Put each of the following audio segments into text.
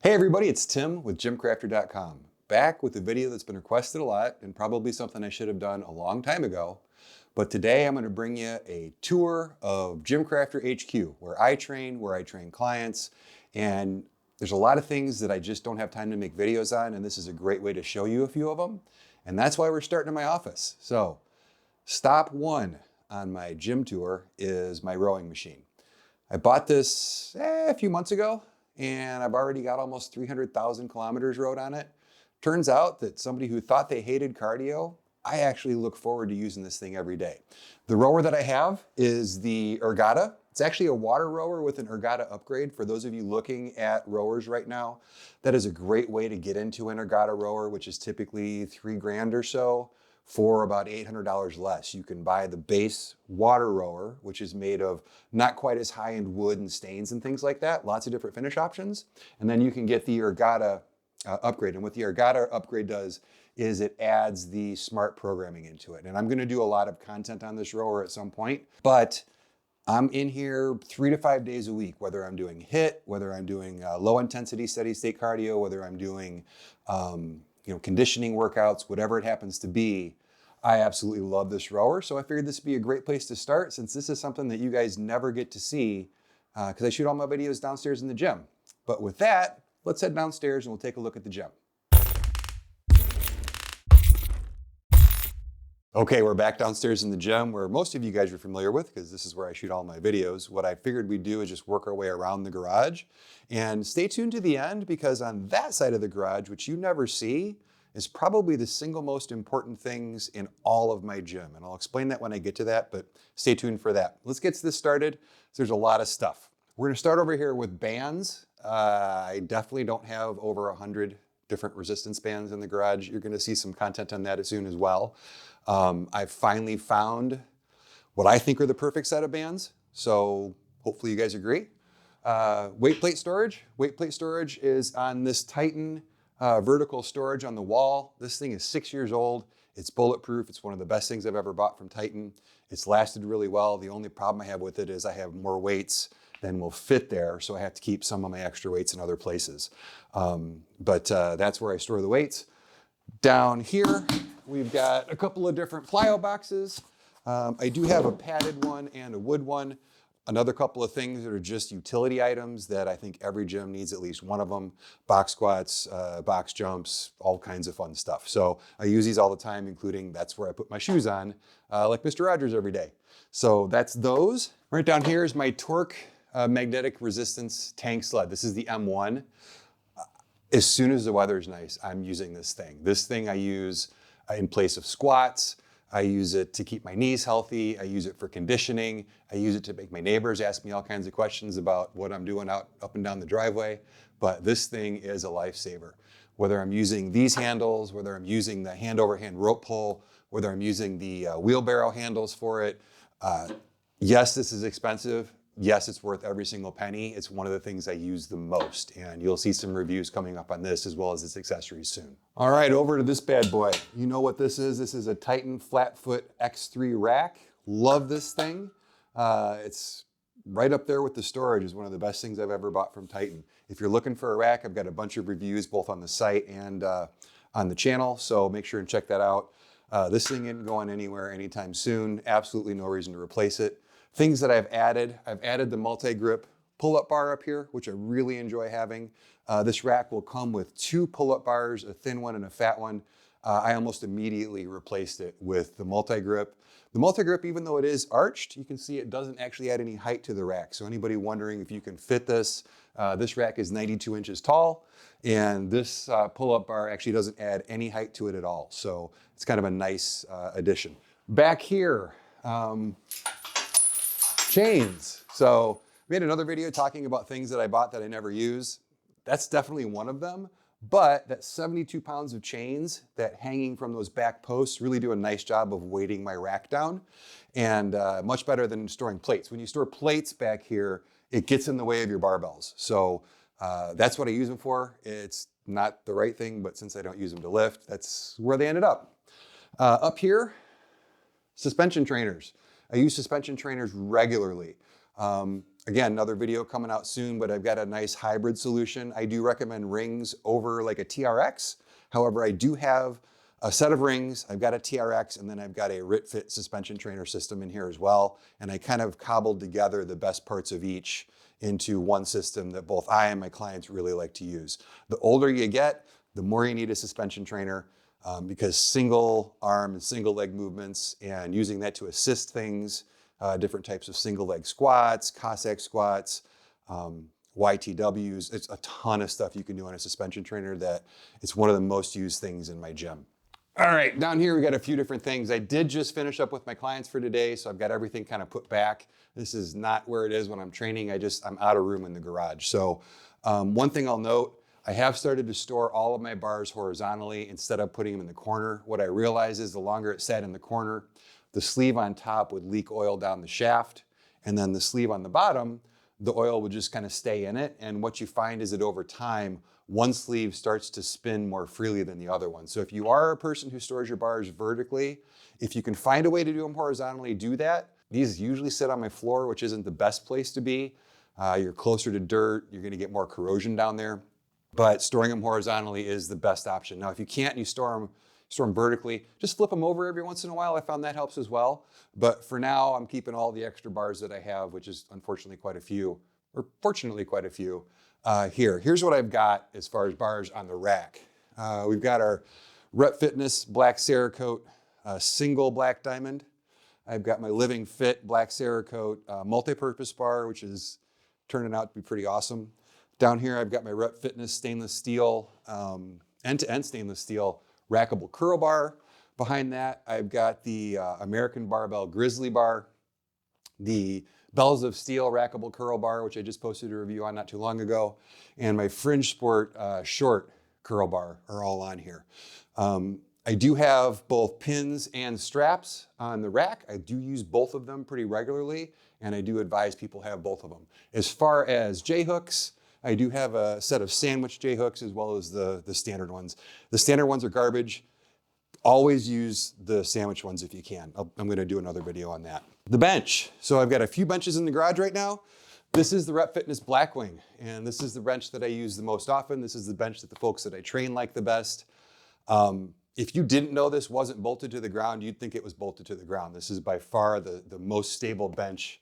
Hey everybody, it's Tim with GymCrafter.com. Back with a video that's been requested a lot and probably something I should have done a long time ago. But today I'm going to bring you a tour of GymCrafter HQ, where I train clients, and there's a lot of things that I just don't have time to make videos on, and this is a great way to show you a few of them. And that's why we're starting in my office. So stop one on my gym tour is my rowing machine. I bought this a few months ago, and I've already got almost 300,000 kilometers rode on it. Turns out that somebody who thought they hated cardio, I actually look forward to using this thing every day. The rower that I have is the Ergata. It's actually a water rower with an Ergata upgrade. For those of you looking at rowers right now, that is a great way to get into an Ergata rower, which is typically $3,000 or so. For about $800 less. You can buy the base water rower, which is made of not quite as high-end wood and stains and things like that, lots of different finish options. And then you can get the Ergata upgrade. And what the Ergata upgrade does is it adds the smart programming into it. And I'm gonna do a lot of content on this rower at some point, but I'm in here 3 to 5 days a week, whether I'm doing HIIT, whether I'm doing low intensity steady state cardio, whether I'm doing conditioning workouts, whatever it happens to be. I absolutely love this rower. So I figured this would be a great place to start, since this is something that you guys never get to see because I shoot all my videos downstairs in the gym. But with that, let's head downstairs and we'll take a look at the gym. Okay, we're back downstairs in the gym, where most of you guys are familiar with, because this is where I shoot all my videos. What I figured we'd do is just work our way around the garage. And stay tuned to the end, because on that side of the garage, which you never see, is probably the single most important things in all of my gym. And I'll explain that when I get to that, but stay tuned for that. Let's get this started. There's a lot of stuff. We're gonna start over here with bands. I definitely don't have over 100 different resistance bands in the garage. You're gonna see some content on that soon as well. I've finally found what I think are the perfect set of bands. So hopefully you guys agree. Weight plate storage. Weight plate storage is on this Titan vertical storage on the wall. This thing is 6 years old. It's bulletproof. It's one of the best things I've ever bought from Titan. It's lasted really well. The only problem I have with it is I have more weights than will fit there, so I have to keep some of my extra weights in other places. But that's where I store the weights. Down here, we've got a couple of different plyo boxes. I do have a padded one and a wood one. Another couple of things that are just utility items that I think every gym needs at least one of them. Box squats, box jumps, all kinds of fun stuff. So I use these all the time, including that's where I put my shoes on, like Mr. Rogers every day. So that's those. Right down here is my Torque magnetic resistance tank sled. This is the M1. As soon as the weather's nice, I'm using this thing. This thing I use in place of squats. I use it to keep my knees healthy. I use it for conditioning. I use it to make my neighbors ask me all kinds of questions about what I'm doing up and down the driveway. But this thing is a lifesaver. Whether I'm using these handles, whether I'm using the hand-over-hand rope pull, whether I'm using the wheelbarrow handles for it. Yes, this is expensive. Yes, it's worth every single penny. It's one of the things I use the most, and you'll see some reviews coming up on this as well as its accessories soon. All right, over to this bad boy. You know what this is? This is a Titan Flatfoot X3 rack. Love this thing. It's right up there with the storage. Is one of the best things I've ever bought from Titan. If you're looking for a rack, I've got a bunch of reviews both on the site and on the channel, so make sure and check that out. This thing isn't going anywhere anytime soon. Absolutely no reason to replace it. Things that I've added the multi-grip pull-up bar up here, which I really enjoy having. This rack will come with 2 pull-up bars, a thin one and a fat one. I almost immediately replaced it with the multi-grip. The multi-grip, even though it is arched, you can see it doesn't actually add any height to the rack. So anybody wondering if you can fit this, this rack is 92 inches tall, and this pull-up bar actually doesn't add any height to it at all. So it's kind of a nice addition. Back here, chains. So we had another video talking about things that I bought that I never use. That's definitely one of them, but that 72 pounds of chains that hanging from those back posts really do a nice job of weighting my rack down, and much better than storing plates. When you store plates back here, it gets in the way of your barbells. So that's what I use them for. It's not the right thing, but since I don't use them to lift, that's where they ended up. Up here, suspension trainers. I use suspension trainers regularly. Again, another video coming out soon, but I've got a nice hybrid solution. I do recommend rings over like a TRX. However, I do have a set of rings, I've got a TRX, and then I've got a RitFit suspension trainer system in here as well. And I kind of cobbled together the best parts of each into one system that both I and my clients really like to use. The older you get, the more you need a suspension trainer, because single arm and single leg movements and using that to assist things, different types of single leg squats, Cossack squats, YTWs. It's a ton of stuff you can do on a suspension trainer that it's one of the most used things in my gym. All right, down here we got a few different things. I did just finish up with my clients for today, so I've got everything kind of put back. This is not where it is when I'm training. I'm out of room in the garage. So one thing I'll note, I have started to store all of my bars horizontally instead of putting them in the corner. What I realize is the longer it sat in the corner, the sleeve on top would leak oil down the shaft, and then the sleeve on the bottom, the oil would just kind of stay in it. And what you find is that over time, one sleeve starts to spin more freely than the other one. So if you are a person who stores your bars vertically, if you can find a way to do them horizontally, do that. These usually sit on my floor, which isn't the best place to be. You're closer to dirt, you're gonna get more corrosion down there. But storing them horizontally is the best option. Now, if you can't, you store them vertically, just flip them over every once in a while. I found that helps as well. But for now, I'm keeping all the extra bars that I have, which is unfortunately quite a few, or fortunately quite a few, here. Here's what I've got as far as bars on the rack. We've got our Rep Fitness Black Cerakote single black diamond. I've got my Living Fit Black Cerakote multi-purpose bar, which is turning out to be pretty awesome. Down here, I've got my Rep Fitness stainless steel, end-to-end stainless steel rackable curl bar. Behind that, I've got the American Barbell Grizzly bar, the Bells of Steel rackable curl bar, which I just posted a review on not too long ago, and my Fringe Sport short curl bar are all on here. I do have both pins and straps on the rack. I do use both of them pretty regularly, and I do advise people have both of them. As far as J-hooks, I do have a set of sandwich J-hooks as well as the standard ones. The standard ones are garbage. Always use the sandwich ones if you can. I'm gonna do another video on that. The bench. So I've got a few benches in the garage right now. This is the Rep Fitness Blackwing, and this is the bench that I use the most often. This is the bench that the folks that I train like the best. If you didn't know this wasn't bolted to the ground, you'd think it was bolted to the ground. This is by far the most stable bench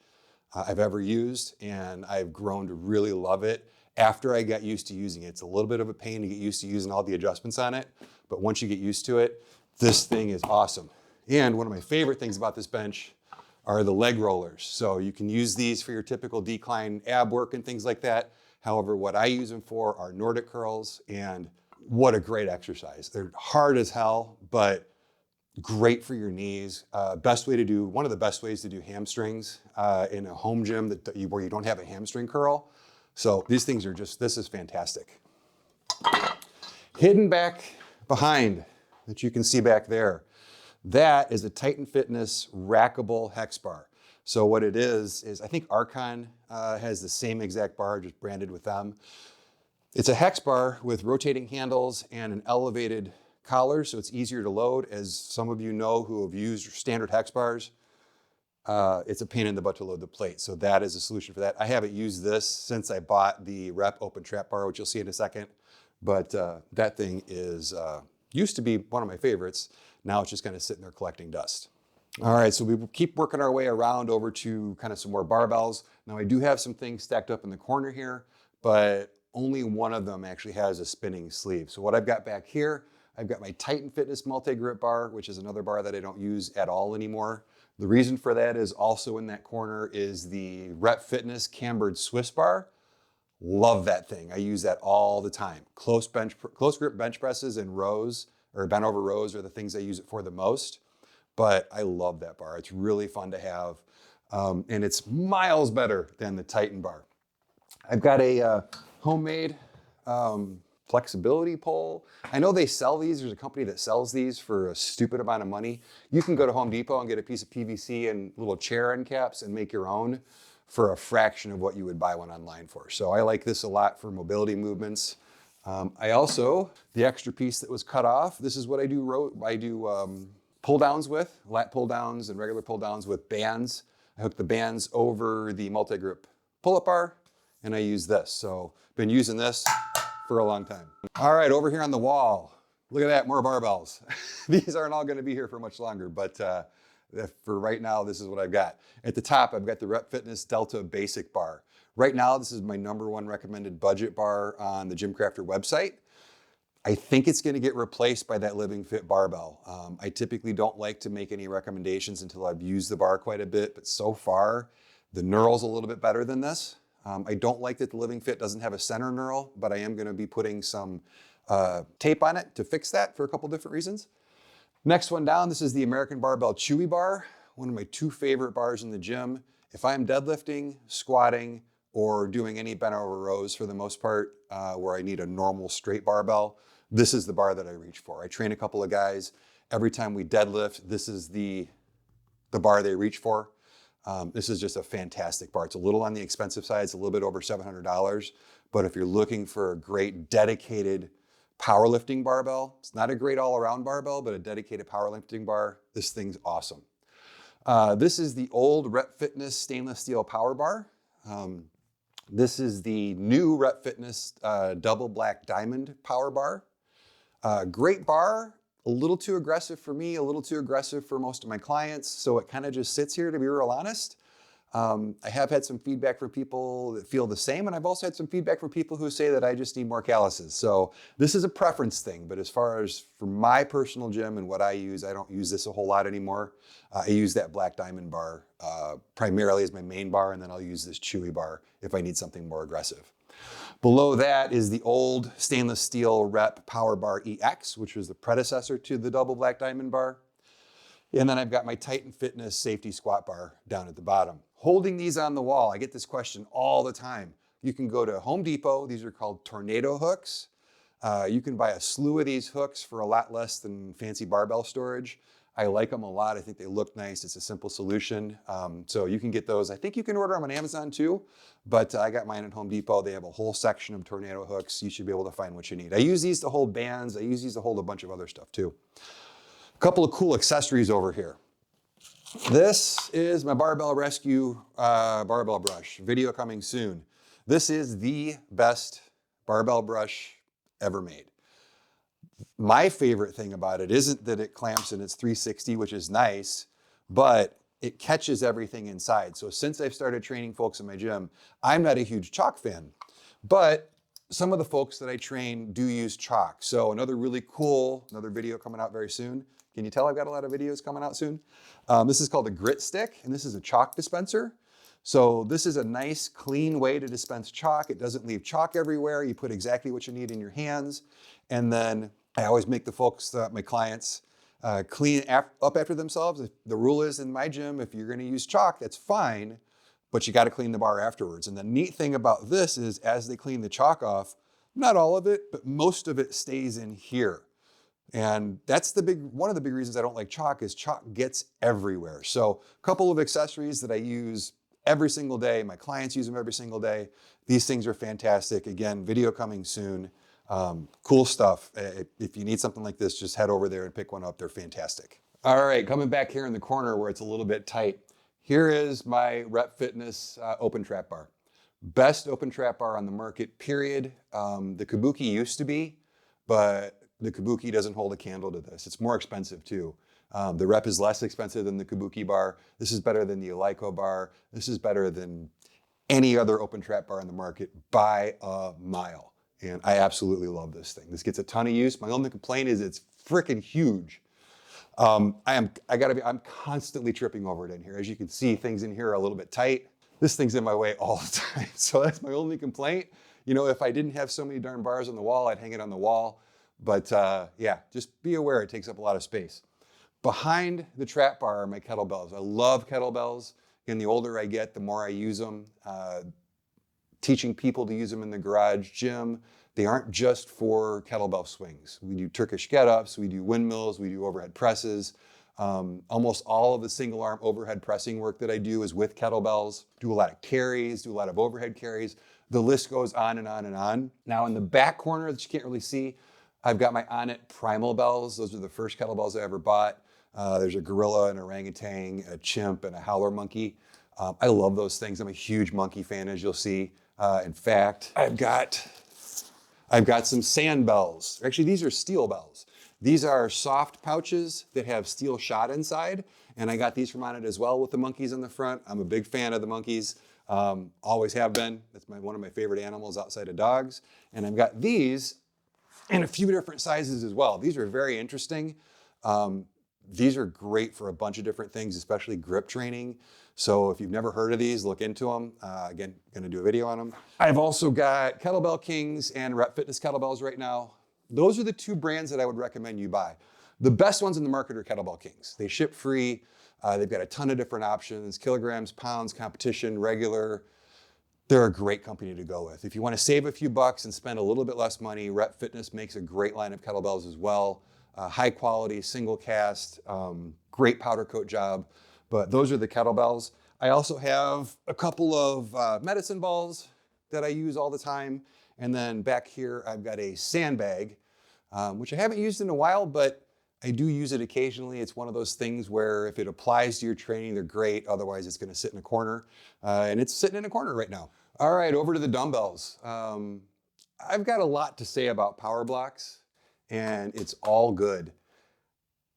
I've ever used, and I've grown to really love it after I got used to using it. It's a little bit of a pain to get used to using all the adjustments on it, but once you get used to it, this thing is awesome. And one of my favorite things about this bench are the leg rollers. So you can use these for your typical decline ab work and things like that. However, what I use them for are Nordic curls, and what a great exercise. They're hard as hell, but great for your knees. One of the best ways to do hamstrings in a home gym where you don't have a hamstring curl. So these things are this is fantastic. Hidden back behind that you can see back there, that is a Titan Fitness rackable hex bar. So what it is I think Archon has the same exact bar, just branded with them. It's a hex bar with rotating handles and an elevated collar, so it's easier to load. As some of you know who have used standard hex bars, it's a pain in the butt to load the plate. So that is a solution for that. I haven't used this since I bought the Rep Open Trap bar, which you'll see in a second. But that thing used to be one of my favorites. Now it's just kind of sitting there collecting dust. All right, so we keep working our way around over to kind of some more barbells. Now I do have some things stacked up in the corner here, but only one of them actually has a spinning sleeve. So what I've got back here, I've got my Titan Fitness multi-grip bar, which is another bar that I don't use at all anymore. The reason for that is also in that corner is the Rep Fitness cambered Swiss bar. Love that thing. I use that all the time. Close grip bench presses and rows, or bent over rows, are the things I use it for the most. But I love that bar. It's really fun to have. And it's miles better than the Titan bar. I've got a homemade flexibility pole. I know they sell these. There's a company that sells these for a stupid amount of money. You can go to Home Depot and get a piece of PVC and little chair end caps and make your own for a fraction of what you would buy one online for. So I like this a lot for mobility movements. I also, the extra piece that was cut off, this is what I do pull downs with, lat pull downs and regular pull downs with bands. I hook the bands over the multi-grip pull-up bar, and I use this. So been using this for a long time. All right, over here on the wall, look at that, more barbells. These aren't all gonna be here for much longer, but for right now, this is what I've got. At the top, I've got the Rep Fitness Delta Basic Bar. Right now, this is my #1 recommended budget bar on the GymCrafter website. I think it's gonna get replaced by that Living Fit barbell. I typically don't like to make any recommendations until I've used the bar quite a bit, but so far, the knurl's a little bit better than this. I don't like that the Living Fit doesn't have a center knurl, but I am gonna be putting some tape on it to fix that for a couple different reasons. Next one down, this is the American Barbell Chewy Bar, one of my 2 favorite bars in the gym. If I'm deadlifting, squatting, or doing any bent over rows for the most part, where I need a normal straight barbell, this is the bar that I reach for. I train a couple of guys. Every time we deadlift, this is the bar they reach for. This is just a fantastic bar. It's a little on the expensive side. It's a little bit over $700, but if you're looking for a great dedicated powerlifting barbell, it's not a great all-around barbell, but a dedicated powerlifting bar, this thing's awesome. This is the old Rep Fitness stainless steel power bar. This is the new Rep Fitness double black diamond power bar. Great bar, a little too aggressive for me, a little too aggressive for most of my clients, so it kind of just sits here, to be real honest. I have had some feedback from people that feel the same, and I've also had some feedback from people who say that I just need more calluses. So this is a preference thing, but as far as for my personal gym and what I use, I don't use this a whole lot anymore. I use that black diamond bar primarily as my main bar, and then I'll use this chewy bar if I need something more aggressive. Below that is the old stainless steel Rep Power Bar EX, which was the predecessor to the double black diamond bar. And then I've got my Titan Fitness safety squat bar down at the bottom. Holding these on the wall, I get this question all the time. You can go to Home Depot. These are called tornado hooks. You can buy a slew of these hooks for a lot less than fancy barbell storage. I like them a lot. I think they look nice. It's a simple solution. So you can get those. I think you can order them on Amazon too, but I got mine at Home Depot. They have a whole section of tornado hooks. You should be able to find what you need. I use these to hold bands. I use these to hold a bunch of other stuff too. A couple of cool accessories over here. This is my Barbell Rescue barbell brush. Video coming soon. This is the best barbell brush ever made. My favorite thing about it isn't that it clamps and it's 360, which is nice, but it catches everything inside. So since I've started training folks in my gym, I'm not a huge chalk fan, but some of the folks that I train do use chalk. So another really cool, another video coming out very soon. Can you tell I've got a lot of videos coming out soon? This is called a grit stick, and this is a chalk dispenser. So this is a nice, clean way to dispense chalk. It doesn't leave chalk everywhere. You put exactly what you need in your hands. And then I always make the folks, my clients, clean up after themselves. The rule is in my gym, if you're gonna use chalk, that's fine, but you gotta clean the bar afterwards. And the neat thing about this is as they clean the chalk off, not all of it, but most of it stays in here. And that's one of the big reasons I don't like chalk is chalk gets everywhere. So a couple of accessories that I use every single day. My clients use them every single day. These things are fantastic. Again, video coming soon. Cool stuff. If you need something like this, just head over there and pick one up. They're fantastic. All right, coming back here in the corner where it's a little bit tight. Here is my Rep Fitness open trap bar. Best open trap bar on the market, period. The Kabuki used to be, but the Kabuki doesn't hold a candle to this. It's more expensive too. The Rep is less expensive than the Kabuki bar. This is better than the Eleiko bar. This is better than any other open trap bar on the market by a mile. And I absolutely love this thing. This gets a ton of use. My only complaint is it's freaking huge. I'm constantly tripping over it in here. As you can see, things in here are a little bit tight. This thing's in my way all the time. So that's my only complaint. You know, if I didn't have so many darn bars on the wall, I'd hang it on the wall. But yeah, just be aware it takes up a lot of space. Behind the trap bar are my kettlebells. I love kettlebells. And the older I get, the more I use them. Teaching people to use them in the garage gym. They aren't just for kettlebell swings. We do Turkish get-ups, we do windmills, we do overhead presses. Almost all of the single arm overhead pressing work that I do is with kettlebells. Do a lot of carries, do a lot of overhead carries. The list goes on and on and on. Now in the back corner that you can't really see, I've got my Onnit Primal bells. Those are the first kettlebells I ever bought. There's a gorilla, an orangutan, a chimp, and a howler monkey. I love those things. I'm a huge monkey fan, as you'll see. In fact, I've got some sand bells. Actually, these are steel bells. These are soft pouches that have steel shot inside, and I got these from Onnit as well with the monkeys on the front. I'm a big fan of the monkeys, always have been. That's one of my favorite animals outside of dogs. And I've got these in a few different sizes as well. These are very interesting. These are great for a bunch of different things, especially grip training. So if you've never heard of these, look into them. Again, gonna do a video on them. I've also got Kettlebell Kings and Rep Fitness kettlebells right now. Those are the two brands that I would recommend you buy. The best ones in the market are Kettlebell Kings. They ship free. They've got a ton of different options, kilograms, pounds, competition, regular. They're a great company to go with. If you want to save a few bucks and spend a little bit less money, Rep Fitness makes a great line of kettlebells as well. High quality, single cast, great powder coat job. But those are the kettlebells. I also have a couple of medicine balls that I use all the time. And then back here, I've got a sandbag, which I haven't used in a while, but I do use it occasionally. It's one of those things where if it applies to your training, they're great. Otherwise, it's gonna sit in a corner. And it's sitting in a corner right now. All right, over to the dumbbells. I've got a lot to say about power blocks, and it's all good.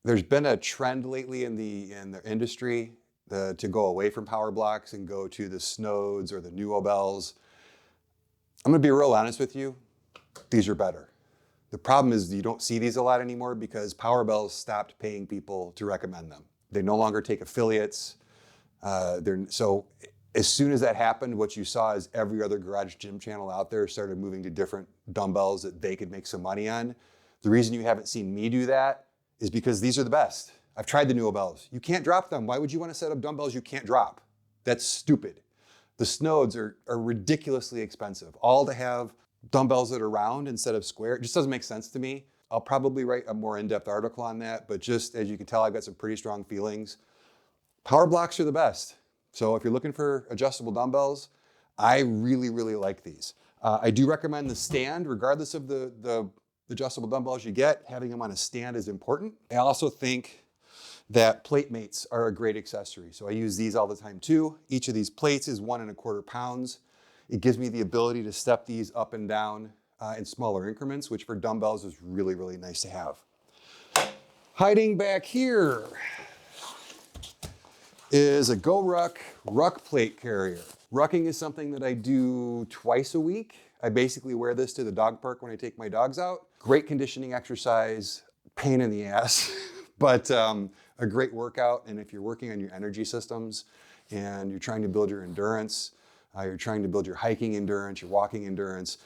There's been a trend lately in the industry to go away from power blocks and go to the Snodes or the Nuobels. I'm gonna be real honest with you, these are better. The problem is you don't see these a lot anymore because Powerbells stopped paying people to recommend them. They no longer take affiliates. So as soon as that happened, what you saw is every other garage gym channel out there started moving to different dumbbells that they could make some money on. The reason you haven't seen me do that is because these are the best. I've tried the Nuobels. You can't drop them. Why would you want to set up dumbbells you can't drop? That's stupid. The Snodes are ridiculously expensive. All to have dumbbells that are round instead of square, it just doesn't make sense to me. I'll probably write a more in-depth article on that, but just as you can tell, I've got some pretty strong feelings. Power blocks are the best. So if you're looking for adjustable dumbbells, I really, really like these. I do recommend the stand, regardless of the adjustable dumbbells you get, having them on a stand is important. I also think that plate mates are a great accessory. So I use these all the time too. Each of these plates is 1¼ pounds. It gives me the ability to step these up and down in smaller increments, which for dumbbells is really, really nice to have. Hiding back here is a GoRuck ruck plate carrier. Rucking is something that I do twice a week. I basically wear this to the dog park when I take my dogs out. Great conditioning exercise, pain in the ass, but a great workout. And if you're working on your energy systems and you're trying to build your endurance, you're trying to build your hiking endurance, your walking endurance,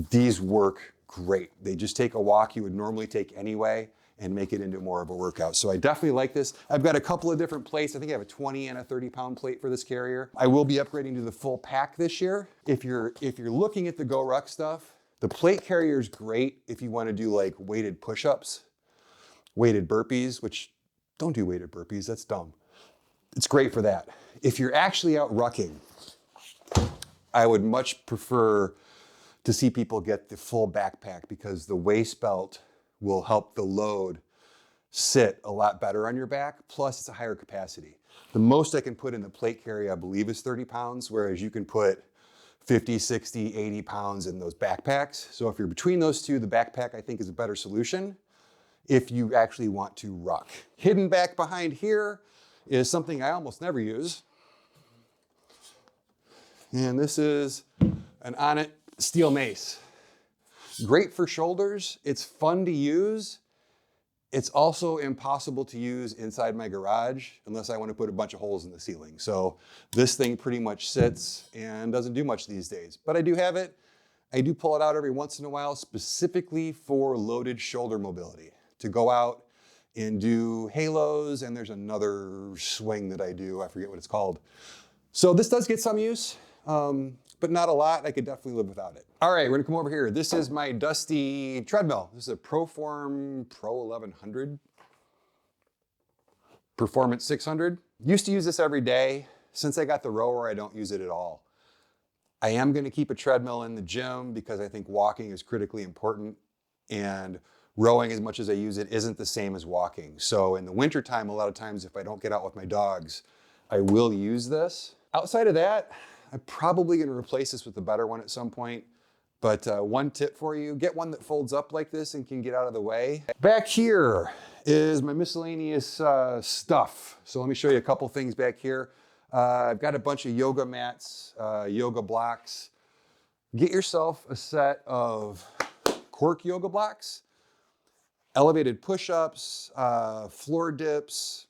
these work great. They just take a walk you would normally take anyway and make it into more of a workout. So I definitely like this. I've got a couple of different plates. I think I have a 20 and a 30-pound plate for this carrier. I will be upgrading to the full pack this year. If you're looking at the GoRuck stuff, the plate carrier is great if you want to do like weighted push-ups, weighted burpees, which don't do weighted burpees, that's dumb. It's great for that. If you're actually out rucking, I would much prefer to see people get the full backpack because the waist belt will help the load sit a lot better on your back. Plus it's a higher capacity. The most I can put in the plate carrier, I believe, is 30 pounds, whereas you can put 50, 60, 80 pounds in those backpacks. So if you're between those two, the backpack I think is a better solution if you actually want to ruck. Hidden back behind here is something I almost never use. And this is an Onnit steel mace. Great for shoulders. It's fun to use. It's also impossible to use inside my garage unless I want to put a bunch of holes in the ceiling. So this thing pretty much sits and doesn't do much these days, but I do have it. I do pull it out every once in a while specifically for loaded shoulder mobility to go out and do halos. And there's another swing that I do. I forget what it's called. So this does get some use. But not a lot. I could definitely live without it. All right, we're gonna come over here. This is my dusty treadmill. This is a Proform Pro 1100, Performance 600. Used to use this every day. Since I got the rower, I don't use it at all. I am gonna keep a treadmill in the gym because I think walking is critically important, and rowing, as much as I use it, isn't the same as walking. So in the wintertime, a lot of times if I don't get out with my dogs, I will use this. Outside of that, I'm probably going to replace this with a better one at some point. But one tip for you, get one that folds up like this and can get out of the way. Back here is my miscellaneous stuff. So let me show you a couple things back here. I've got a bunch of yoga mats, yoga blocks. Get yourself a set of cork yoga blocks, elevated push-ups, floor dips.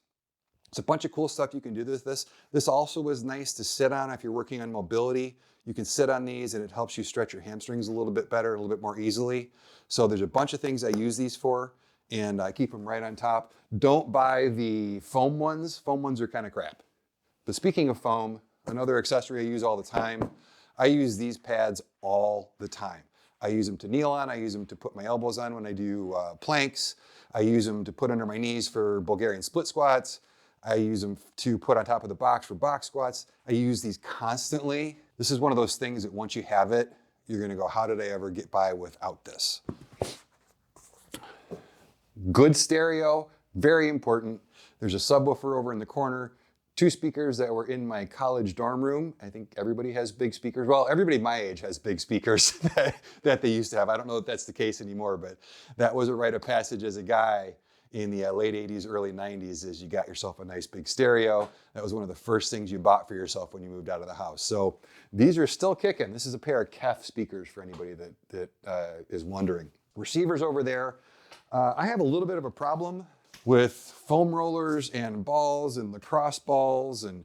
It's a bunch of cool stuff you can do with this. This also is nice to sit on if you're working on mobility. You can sit on these and it helps you stretch your hamstrings a little bit better, a little bit more easily. So there's a bunch of things I use these for, and I keep them right on top. Don't buy the foam ones. Foam ones are kind of crap. But speaking of foam, another accessory I use all the time, I use these pads all the time. I use them to kneel on, I use them to put my elbows on when I do planks. I use them to put under my knees for Bulgarian split squats. I use them to put on top of the box for box squats. I use these constantly. This is one of those things that once you have it, you're gonna go, how did I ever get by without this? Good stereo, very important. There's a subwoofer over in the corner, 2 speakers that were in my college dorm room. I think everybody has big speakers. Well, everybody my age has big speakers that they used to have. I don't know if that's the case anymore, but that was a rite of passage as a guy in the late 80s, early 90s, is you got yourself a nice big stereo. That was one of the first things you bought for yourself when you moved out of the house. So these are still kicking. This is a pair of KEF speakers for anybody that is wondering. Receivers over there. I have a little bit of a problem with foam rollers and balls and lacrosse balls, and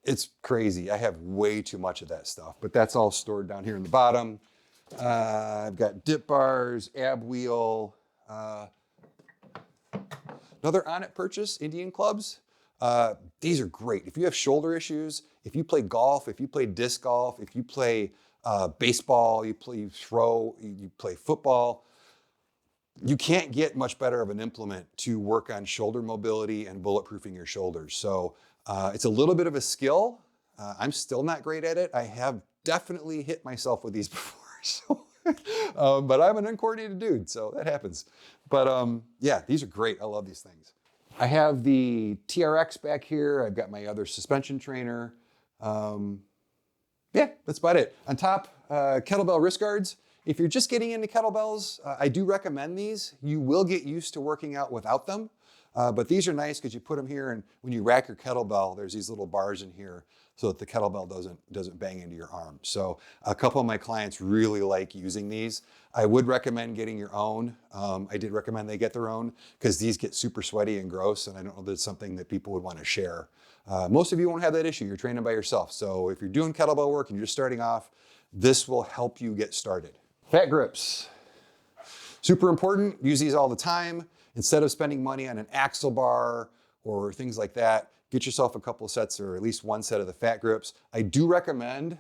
it's crazy. I have way too much of that stuff, but that's all stored down here in the bottom. I've got dip bars, ab wheel, another On-It purchase, Indian clubs. These are great. If you have shoulder issues, if you play golf, if you play disc golf, if you play baseball, you throw, you play football, you can't get much better of an implement to work on shoulder mobility and bulletproofing your shoulders. So it's a little bit of a skill. I'm still not great at it. I have definitely hit myself with these before. So, but I'm an uncoordinated dude, so that happens. But yeah, these are great. I love these things. I have the TRX back here. I've got my other suspension trainer. Yeah, that's about it. On top, kettlebell wrist guards. If you're just getting into kettlebells, I do recommend these. You will get used to working out without them, but these are nice because you put them here, and when you rack your kettlebell, there's these little bars in here so that the kettlebell doesn't bang into your arm. So a couple of my clients really like using these. I would recommend getting your own. I did recommend they get their own because these get super sweaty and gross, and I don't know that it's something that people would want to share. Most of you won't have that issue. You're training by yourself. So if you're doing kettlebell work and you're just starting off, this will help you get started. Fat grips. Super important. Use these all the time. Instead of spending money on an axle bar or things like that, get yourself a couple of sets or at least one set of the fat grips. I do recommend,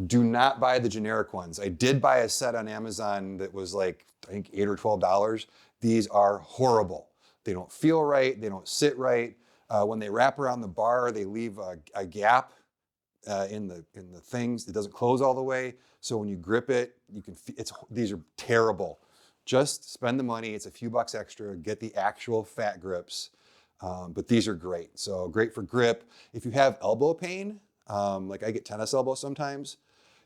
do not buy the generic ones. I did buy a set on Amazon that was like, I think $8 or $12. These are horrible. They don't feel right. They don't sit right. When they wrap around the bar, they leave a gap in the things. It doesn't close all the way. So when you grip it, you can. These are terrible. Just spend the money. It's a few bucks extra. Get the actual fat grips. But these are great. So great for grip. If you have elbow pain, like I get tennis elbow sometimes,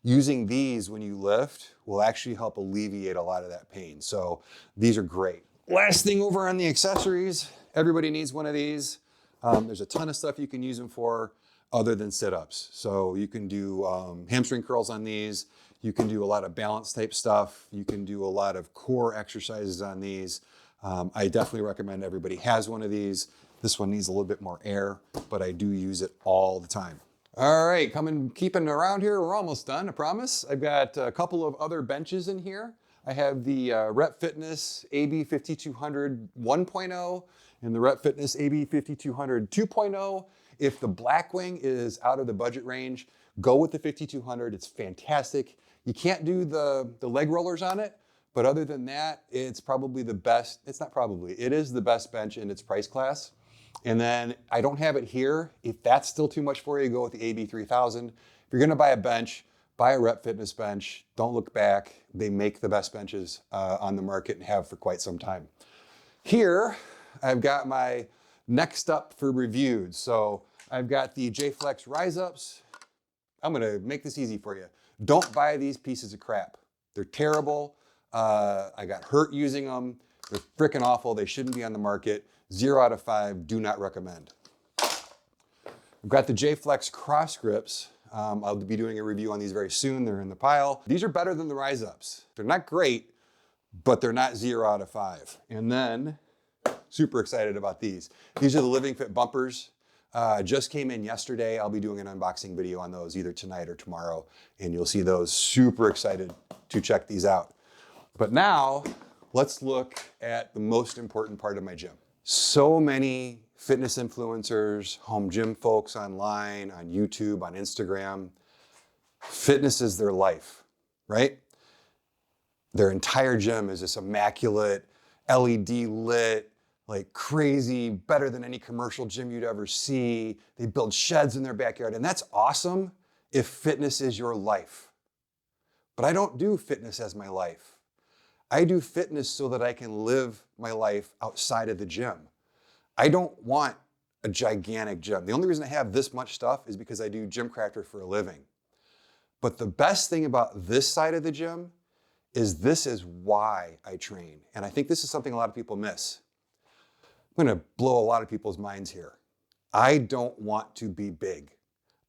using these when you lift will actually help alleviate a lot of that pain. So these are great. Last thing over on the accessories, everybody needs one of these. There's a ton of stuff you can use them for other than sit-ups. So you can do hamstring curls on these. You can do a lot of balance type stuff. You can do a lot of core exercises on these. I definitely recommend everybody has one of these. This one needs a little bit more air, but I do use it all the time. All right, keeping around here. We're almost done, I promise. I've got a couple of other benches in here. I have the Rep Fitness AB 5200 1.0 and the Rep Fitness AB 5200 2.0. If the Blackwing is out of the budget range, go with the 5200. It's fantastic. You can't do the leg rollers on it, but other than that, it's probably the best. It's not probably, it is the best bench in its price class. And then I don't have it here. If that's still too much for you, go with the AB 3000. If you're gonna buy a bench, buy a Rep Fitness bench. Don't look back. They make the best benches on the market and have for quite some time. Here, I've got my next up for reviewed. So I've got the J-Flex Rise Ups. I'm gonna make this easy for you. Don't buy these pieces of crap. They're terrible. I got hurt using them. They're freaking awful. They shouldn't be on the market. 0 out of 5, do not recommend. I've got the J-Flex Cross Grips. I'll be doing a review on these very soon. They're in the pile. These are better than the Rise Ups. They're not great, but they're not 0 out of 5. And then, super excited about these. These are the Living Fit bumpers. Just came in yesterday. I'll be doing an unboxing video on those either tonight or tomorrow, and you'll see those. Super excited to check these out. But now, let's look at the most important part of my gym. So many fitness influencers, home gym folks online, on YouTube, on Instagram, fitness is their life, right? Their entire gym is this immaculate, LED lit, like crazy, better than any commercial gym you'd ever see. They build sheds in their backyard, and that's awesome if fitness is your life. But I don't do fitness as my life. I do fitness so that I can live my life outside of the gym. I don't want a gigantic gym. The only reason I have this much stuff is because I do GymCrafter for a living. But the best thing about this side of the gym is this is why I train. And I think this is something a lot of people miss. I'm gonna blow a lot of people's minds here. I don't want to be big.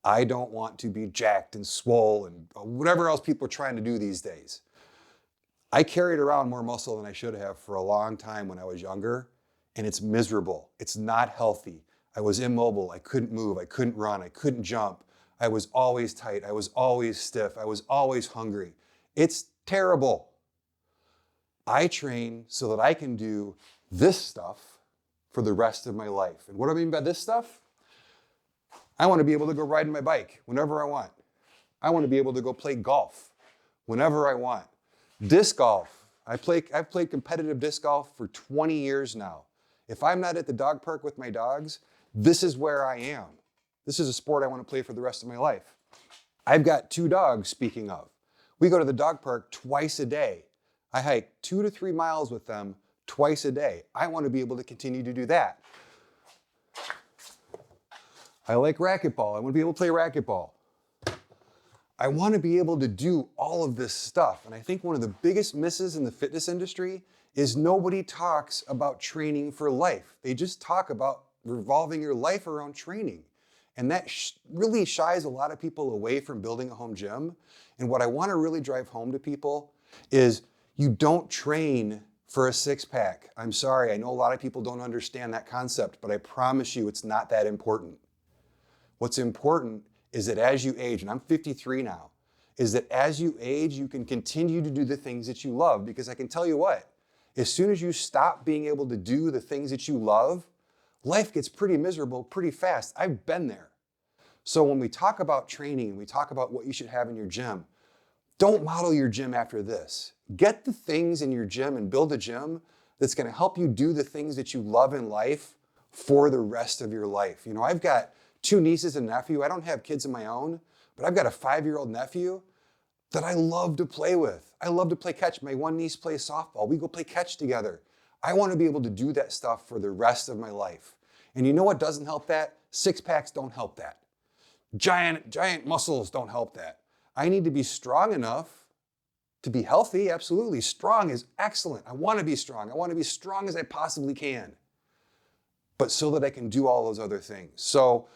I don't want to be jacked and swole and whatever else people are trying to do these days. I carried around more muscle than I should have for a long time when I was younger, and it's miserable. It's not healthy. I was immobile. I couldn't move. I couldn't run. I couldn't jump. I was always tight. I was always stiff. I was always hungry. It's terrible. I train so that I can do this stuff for the rest of my life. And what do I mean by this stuff? I want to be able to go riding my bike whenever I want. I want to be able to go play golf whenever I want. Disc golf. I've played competitive disc golf for 20 years now. If I'm not at the dog park with my dogs, this is where I am. This is a sport I want to play for the rest of my life. I've got 2 dogs, speaking of. We go to the dog park twice a day. I hike 2 to 3 miles with them twice a day. I want to be able to continue to do that. I like racquetball. I want to be able to play racquetball. I want to be able to do all of this stuff. And I think one of the biggest misses in the fitness industry is nobody talks about training for life. They just talk about revolving your life around training. And that really shies a lot of people away from building a home gym. And what I want to really drive home to people is you don't train for a 6-pack. I'm sorry, I know a lot of people don't understand that concept, but I promise you it's not that important. What's important is that as you age, and I'm 53 now, is that as you age, you can continue to do the things that you love. Because I can tell you what, as soon as you stop being able to do the things that you love, life gets pretty miserable pretty fast. I've been there. So when we talk about training and we talk about what you should have in your gym, don't model your gym after this. Get the things in your gym and build a gym that's gonna help you do the things that you love in life for the rest of your life. You know, I've got 2 nieces and nephew. I don't have kids of my own, but I've got a 5-year-old nephew that I love to play with. I love to play catch. My one niece plays softball. We go play catch together. I want to be able to do that stuff for the rest of my life. And you know what doesn't help that? 6-packs don't help that. Giant muscles don't help that. I need to be strong enough to be healthy. Absolutely. Strong is excellent. I want to be strong. I want to be as strong as I possibly can. But so that I can do all those other things. So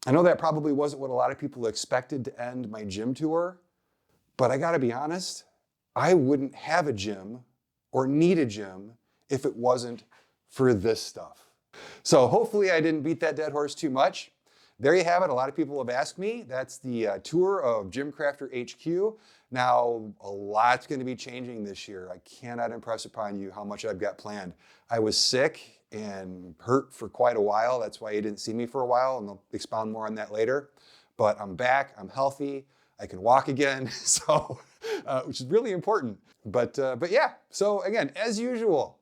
I know that probably wasn't what a lot of people expected to end my gym tour, but I gotta be honest, I wouldn't have a gym or need a gym if it wasn't for this stuff. So hopefully I didn't beat that dead horse too much. There you have it. A lot of people have asked me. That's the tour of GymCrafter HQ. Now, a lot's gonna be changing this year. I cannot impress upon you how much I've got planned. I was sick and hurt for quite a while. That's why you didn't see me for a while, and I'll expound more on that later. But I'm back, I'm healthy, I can walk again, so which is really important. But yeah, so again, as usual,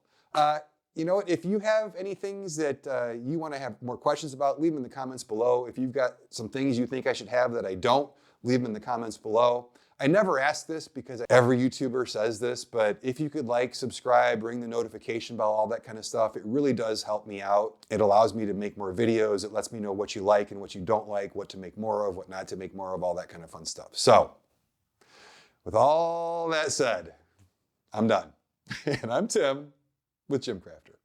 you know, if you have any things that you want to have more questions about, leave them in the comments below. If you've got some things you think I should have that I don't, leave them in the comments below. I never ask this because every YouTuber says this, but if you could like, subscribe, ring the notification bell, all that kind of stuff, it really does help me out. It allows me to make more videos. It lets me know what you like and what you don't like, what to make more of, what not to make more of, all that kind of fun stuff. So, with all that said, I'm done. And I'm Tim with GymCrafter.